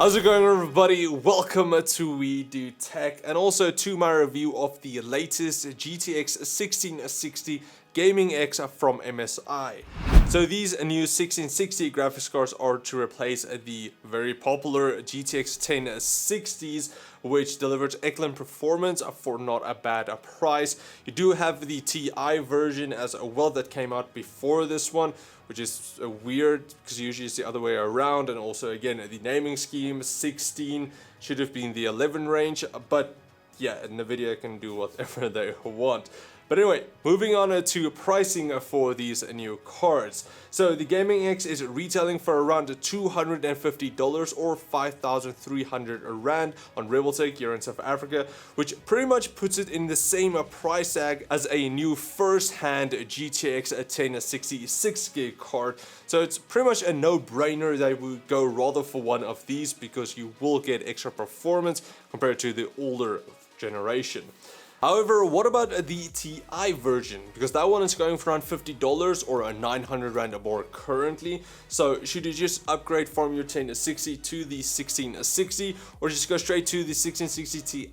How's it going, everybody? Welcome to We Do Tech, and also to my review of the latest GTX 1660 Gaming X from MSI. So these new 1660 graphics cards are to replace the very popular GTX 1060s, which delivers excellent performance for not a bad price. You do have the TI version as well that came out before this one, which is weird because usually it's the other way around. And also, again, the naming scheme 16 should have been the 11 range, but yeah, NVIDIA can do whatever they want. But anyway, moving on to pricing for these new cards. So the Gaming X is retailing for around $250 or 5,300 Rand on Rebeltech here in South Africa, which pretty much puts it in the same price tag as a new first-hand GTX 1060 6GB card. So it's pretty much a no-brainer that I would go rather for one of these because you will get extra performance compared to the older generation. However, what about the TI version? Because that one is going for around $50 or a 900 Rand or more currently. So should you just upgrade from your 1060 to the 1660, or just go straight to the 1660 Ti,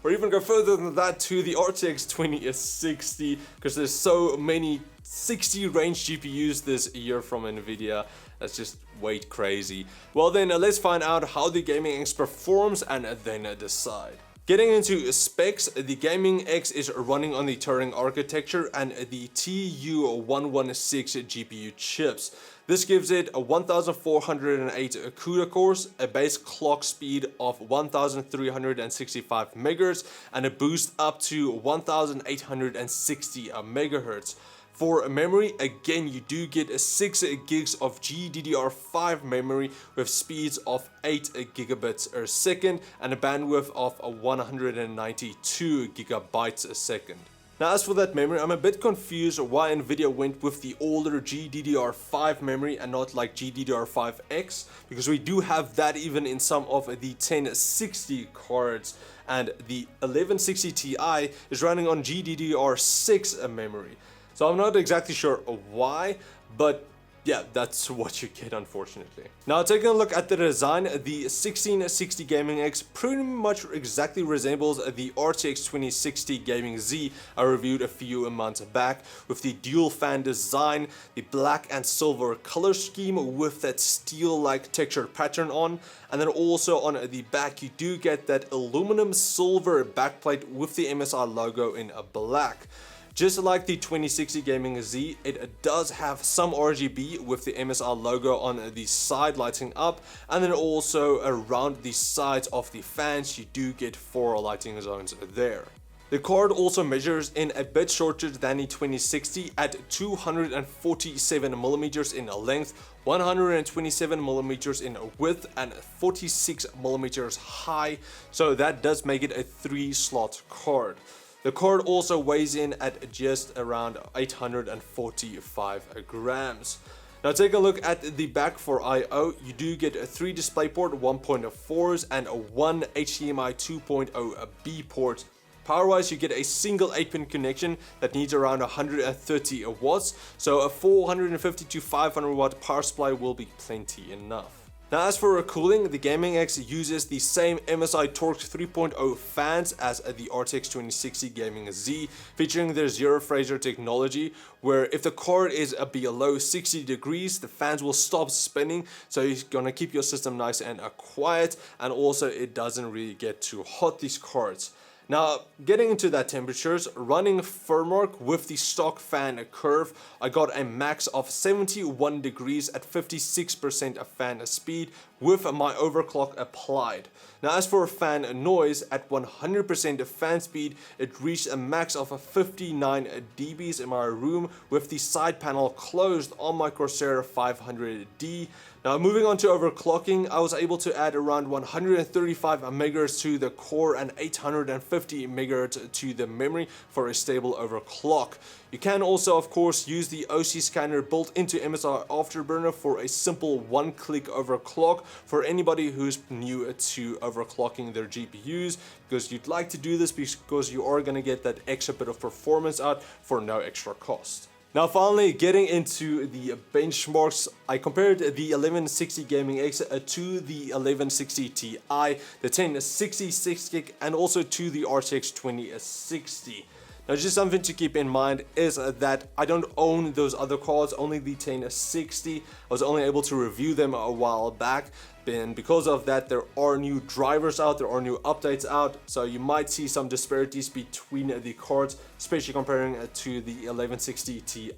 or even go further than that to the RTX 2060? Because there's so many 60 range GPUs this year from NVIDIA. That's just way crazy. Well then, let's find out how the Gaming X performs and then decide. Getting into specs, the Gaming X is running on the Turing architecture and the TU116 GPU chips. This gives it a 1408 CUDA cores, a base clock speed of 1365 MHz, and a boost up to 1860 MHz. For memory, again, you do get 6 gigs of GDDR5 memory with speeds of 8 gigabits per second and a bandwidth of 192 gigabytes a second. Now, as for that memory, I'm a bit confused why NVIDIA went with the older GDDR5 memory and not like GDDR5X, because we do have that even in some of the 1060 cards, and the 1160 Ti is running on GDDR6 memory. So I'm not exactly sure why, but yeah, that's what you get, unfortunately. Now, taking a look at the design, the 1660 Gaming X pretty much exactly resembles the RTX 2060 Gaming Z I reviewed a few months back, with the dual fan design, the black and silver color scheme with that steel-like textured pattern on, and then also on the back you do get that aluminum silver backplate with the MSI logo in black. Just like the 2060 Gaming Z, it does have some RGB with the MSI logo on the side lighting up, and then also around the sides of the fans you do get 4 lighting zones there. The card also measures in a bit shorter than the 2060 at 247mm in length, 127mm in width, and 46mm high, so that does make it a 3-slot card. The card also weighs in at just around 845 grams. Now, take a look at the back for I/O. You do get a 3 DisplayPort 1.4s and a 1 HDMI 2.0B port. Power-wise, you get a single 8-pin connection that needs around 130 watts, so a 450 to 500 watt power supply will be plenty enough. Now, as for cooling, the Gaming X uses the same MSI Torx 3.0 fans as the RTX 2060 Gaming Z, featuring their zero phasor technology, where if the card is below 60 degrees, the fans will stop spinning, so you're gonna keep your system nice and quiet, and also it doesn't really get too hot, these cards. Now, getting into that temperatures, running firmware with the stock fan curve, I got a max of 71 degrees at 56% of fan speed with my overclock applied. Now, as for fan noise, at 100% of fan speed, it reached a max of 59 dBs in my room with the side panel closed on my Corsair 500D. Now, moving on to overclocking, I was able to add around 135 MHz to the core and 850 MHz to the memory for a stable overclock. You can also, of course, use the OC scanner built into MSI Afterburner for a simple one-click overclock for anybody who's new to overclocking their GPUs, because you'd like to do this because you are going to get that extra bit of performance out for no extra cost. Now finally getting into the benchmarks, I compared the 1160 Gaming X to the 1160 Ti, the 1060 6GB, and also to the RTX 2060. Now just something to keep in mind is that I don't own those other cards, only the 1060. I was only able to review them a while back, and because of that there are new drivers out, there are new updates out, so you might see some disparities between the cards, especially comparing it to the 1160 Ti.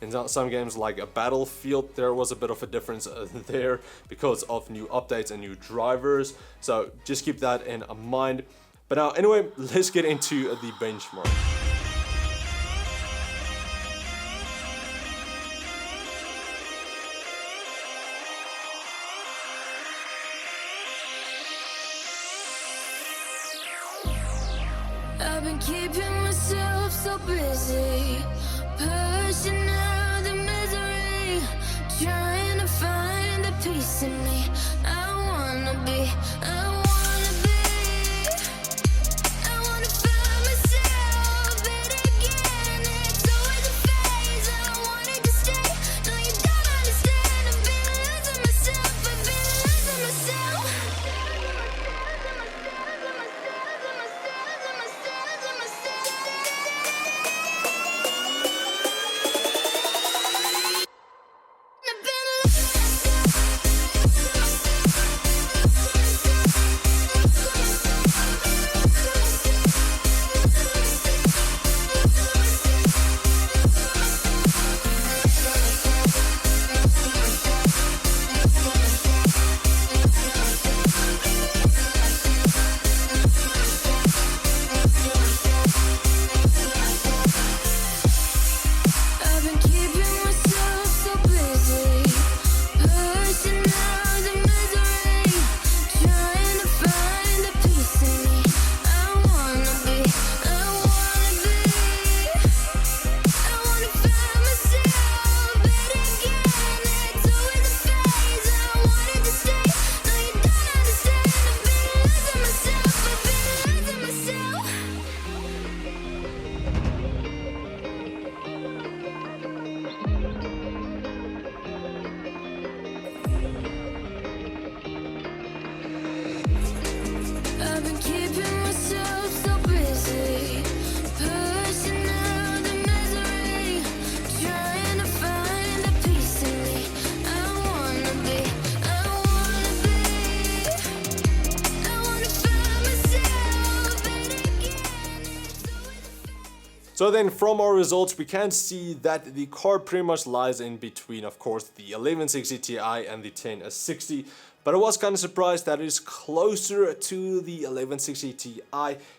In some games like Battlefield, there was a bit of a difference there because of new updates and new drivers, so just keep that in mind. But now anyway, let's get into the benchmark. I've been keeping myself so busy, pushing out the misery, trying to find the peace in me. I wanna be find myself, but again, it's always a phase. I wanted to stay, no you don't understand. I've been losing myself, I've been losing myself. I've been keeping myself so busy, pushing out the misery, trying to find the peace in me. I wanna find myself, but again, it's always. So then from our results we can see that the card pretty much lies in between, of course, the 1160 Ti and the 1060. But I was kind of surprised that it is closer to the 1160 Ti,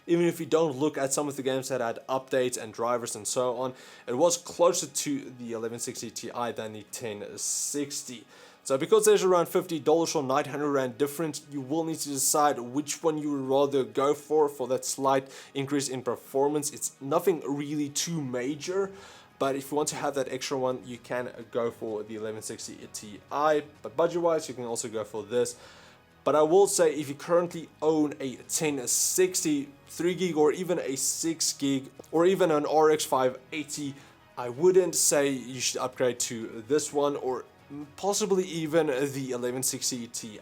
even if you don't look at some of the games that had updates and drivers and so on. It was closer to the 1160 Ti than the 1060. So because there's around $50 or 900 Rand difference, you will need to decide which one you would rather go for that slight increase in performance. It's nothing really too major. But if you want to have that extra one, you can go for the 1160 Ti. But budget-wise, you can also go for this. But I will say, if you currently own a 1060 3GB or even a 6GB or even an RX 580, I wouldn't say you should upgrade to this one or possibly even the 1160 Ti.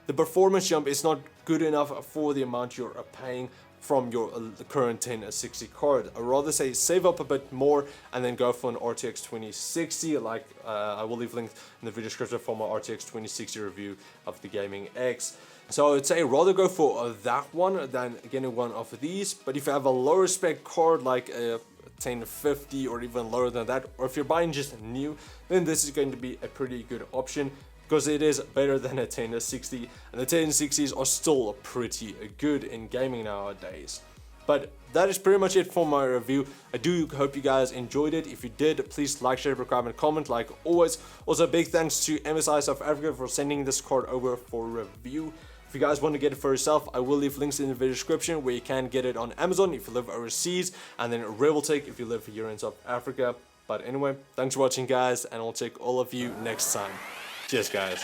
The performance jump is not good enough for the amount you're paying from your current 1060 card. I'd rather say save up a bit more and then go for an RTX 2060, like I will leave links in the video description for my RTX 2060 review of the Gaming X. So I would say rather go for that one than getting one of these. But if you have a lower spec card like a 1050 or even lower than that, or if you're buying just new, then this is going to be a pretty good option, because it is better than a 1060, and the 1060s are still pretty good in gaming nowadays. But that is pretty much it for my review. I do hope you guys enjoyed it. If you did, please like, share, subscribe, and comment like always. Also, big thanks to MSI South Africa for sending this card over for review. If you guys want to get it for yourself, I will leave links in the video description where you can get it on Amazon if you live overseas, and then Revoltech if you live here in South Africa. But anyway, thanks for watching guys, and I'll check all of you next time. Cheers guys.